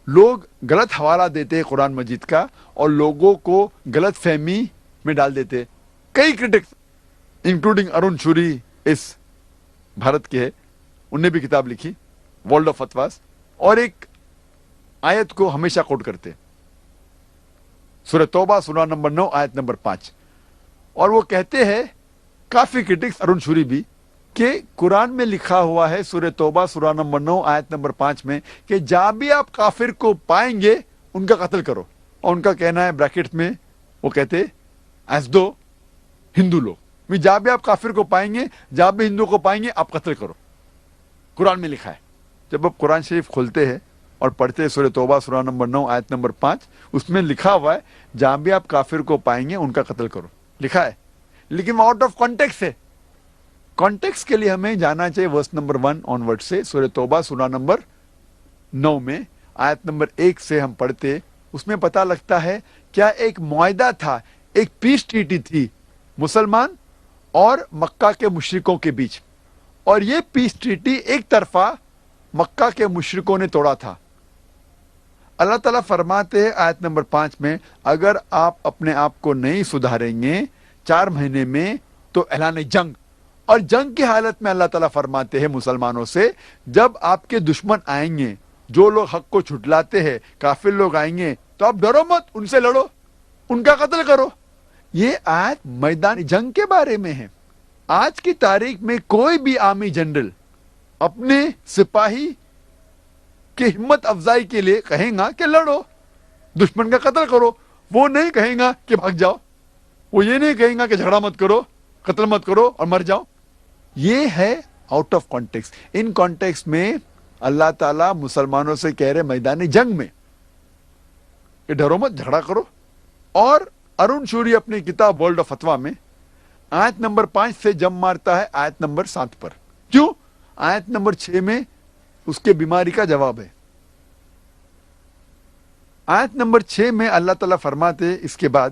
لوگ غلط حوالہ دیتے ہیں قرآن مجید کا اور لوگوں کو غلط فہمی میں ڈال دیتے. کئی کرٹکس انکلوڈنگ ارون شوری اس بھارت کے ہے, انہوں نے بھی کتاب لکھی ورلڈ آف فتواز, اور ایک آیت کو ہمیشہ کوٹ کرتے سورہ توبہ سورہ نمبر 9 آیت نمبر 5, اور وہ کہتے ہیں کافی کرٹکس ارون شوری بھی کہ قرآن میں لکھا ہوا ہے سورہ توبہ سورہ نمبر 9 آیت نمبر 5 میں کہ جہاں بھی آپ کافر کو پائیں گے ان کا قتل کرو. اور ان کا کہنا ہے بریکٹ میں وہ کہتے ایز دو ہندو لوگ, جہاں بھی آپ کافر کو پائیں گے, جہاں بھی ہندو کو پائیں گے آپ قتل کرو. قرآن میں لکھا ہے. جب آپ قرآن شریف کھولتے ہیں اور پڑھتے ہیں سورہ توبہ سورہ نمبر 9 آیت نمبر 5, اس میں لکھا ہوا ہے جہاں بھی آپ کافر کو پائیں گے ان کا قتل کرو, لکھا ہے. لیکن وہ آؤٹ آف کانٹیکسٹ ہے. کانٹیکسٹ کے لیے ہمیں جانا چاہیے ورس نمبر 1 آنورڈ سے. سورہ توبہ سورہ نمبر 9 میں آیت نمبر 1 سے ہم پڑھتے, اس میں پتہ لگتا ہے کیا ایک معاہدہ تھا, ایک پیس ٹریٹی تھی مسلمان اور مکہ کے مشرکوں کے بیچ, اور یہ پیس ٹریٹی ایک طرفہ مکہ کے مشرکوں نے توڑا تھا. اللہ تعالیٰ فرماتے ہیں آیت نمبر 5 میں اگر آپ اپنے آپ کو نہیں سدھاریں گے 4 مہینے میں تو اعلان جنگ. اور جنگ کی حالت میں اللہ تعالیٰ فرماتے ہیں مسلمانوں سے جب آپ کے دشمن آئیں گے, جو لوگ حق کو چھٹلاتے ہیں, کافر لوگ آئیں گے, تو آپ ڈرو مت, ان سے لڑو, ان کا قتل کرو. یہ آیت میدان جنگ کے بارے میں ہے. آج کی تاریخ میں کوئی بھی آرمی جنرل اپنے سپاہی کی ہمت افزائی کے لیے کہیں گا کہ لڑو, دشمن کا قتل کرو. وہ نہیں کہیں گا کہ بھاگ جاؤ, وہ یہ نہیں کہیں گا کہ جھگڑا مت کرو, قتل مت کرو اور مر جاؤ. یہ ہے out of context. In context میں اللہ تعالیٰ مسلمانوں سے کہہ رہے میدان جنگ میں کہ ڈرو مت, جھگڑا کرو. اور ارون شوری اپنی کتاب ورلڈ آف فتوا میں آیت نمبر 5 سے جم مارتا ہے آیت نمبر 7 پر. کیوں؟ آیت نمبر 6 میں اس کے بیماری کا جواب ہے. آیت نمبر 6 میں اللہ تعالیٰ فرماتے اس کے بعد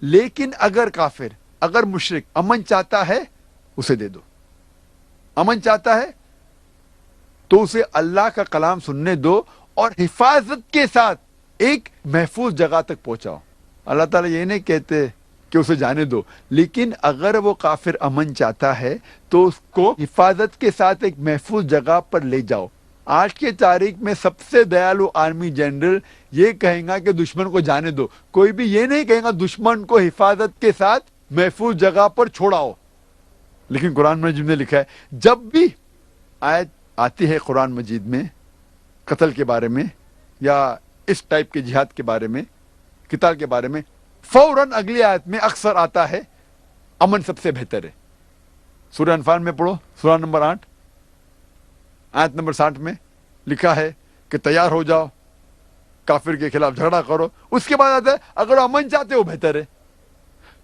لیکن اگر کافر, اگر مشرک امن چاہتا ہے اسے دے دو, امن چاہتا ہے تو اسے اللہ کا کلام سننے دو اور حفاظت کے ساتھ ایک محفوظ جگہ تک پہنچاؤ. اللہ تعالیٰ یہ نہیں کہتے کہ اسے جانے دو, لیکن اگر وہ کافر امن چاہتا ہے تو اس کو حفاظت کے ساتھ ایک محفوظ جگہ پر لے جاؤ. آج کے تاریخ میں سب سے دیالو آرمی جنرل یہ کہیں گا کہ دشمن کو جانے دو. کوئی بھی یہ نہیں کہے گا دشمن کو حفاظت کے ساتھ محفوظ جگہ پر چھوڑاؤ. لیکن قرآن مجید نے لکھا ہے جب بھی آیت آتی ہے قرآن مجید میں قتل کے بارے میں یا اس ٹائپ کے جہاد کے بارے میں, قتال کے بارے میں, فوراً اگلی آیت میں اکثر آتا ہے امن سب سے بہتر ہے. سورہ انفال میں پڑھو سورہ نمبر 8 آیت نمبر 60 میں لکھا ہے کہ تیار ہو جاؤ, کافر کے خلاف جھگڑا کرو. اس کے بعد آتا ہے اگر امن چاہتے ہو بہتر ہے.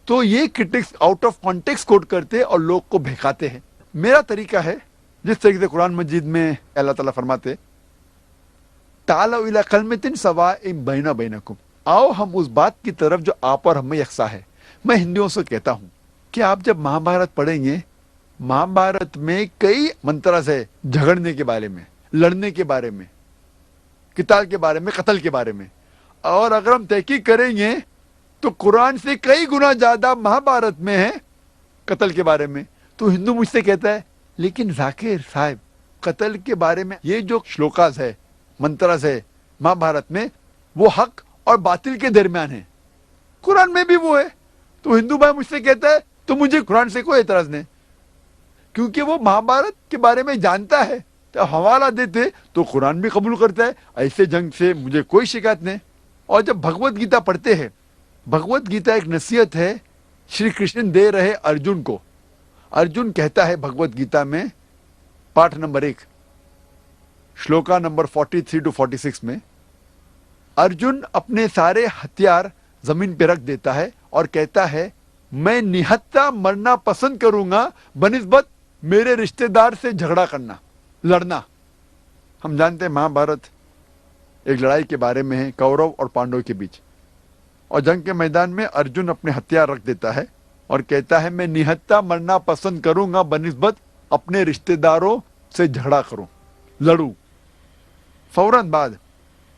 تو یہ کرٹکس آؤٹ آف کانٹیکسٹ کوٹ کرتے اور لوگ کو بہکاتے ہیں. میرا طریقہ ہے جس طریقے سے قرآن مجید میں اللہ تعالیٰ فرماتے تعالوا الی کلمۃ سواء بیننا وبینکم, آؤ ہم اس بات کی طرف جو آپ اور ہم میں یکساں ہے. میں ہندوؤں سے کہتا ہوں کہ آپ جب مہابھارت پڑھیں گے, مہابھارت میں کئی منترز ہے جھگڑنے کے بارے میں, لڑنے کے بارے میں, قتال کے بارے میں, قتل کے بارے میں. اور اگر ہم تحقیق کریں گے تو قرآن سے کئی گنا زیادہ مہابھارت میں ہے قتل کے بارے میں. تو ہندو مجھ سے کہتا ہے لیکن ذاکر صاحب قتل کے بارے میں یہ جو شلوکاز ہے, منترز ہے مہابھارت میں, وہ حق اور باطل کے درمیان ہے, قرآن میں بھی وہ ہے. تو ہندو بھائی مجھ سے کہتا ہے تو مجھے قرآن سے کوئی اعتراض نہیں, کیونکہ وہ مہابھارت کے بارے میں جانتا ہے. تو حوالہ دیتے تو قرآن بھی قبول کرتا ہے. ایسے جنگ سے مجھے کوئی شکایت نہیں. اور جب بھگوت گیتا پڑھتے ہیں, بھگوت گیتا ایک نصیحت ہے شری کرشن دے رہے ارجن کو. ارجن کہتا ہے بھگوت گیتا میں پاٹ نمبر 1 شلوکا نمبر 43 to 46 میں ارجن اپنے سارے ہتھیار زمین پہ رکھ دیتا ہے اور کہتا ہے میں نہتا مرنا پسند کروں گا بنسبت میرے رشتہ دار سے جھگڑا کرنا, لڑنا. ہم جانتے ہیں مہابھارت ایک لڑائی کے بارے میں ہے کورو اور پانڈو کے بیچ, اور جنگ کے میدان میں ارجن اپنے ہتھیار رکھ دیتا ہے اور کہتا ہے میں نہتا مرنا پسند کروں گا بنسبت اپنے رشتہ داروں سے جھگڑا کروں, لڑوں. فوراً بعد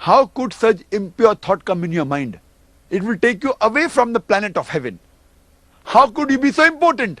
How could such impure thought come in your mind? It will take you away from the planet of heaven. How could you be so important?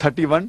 31,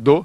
2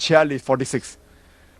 46,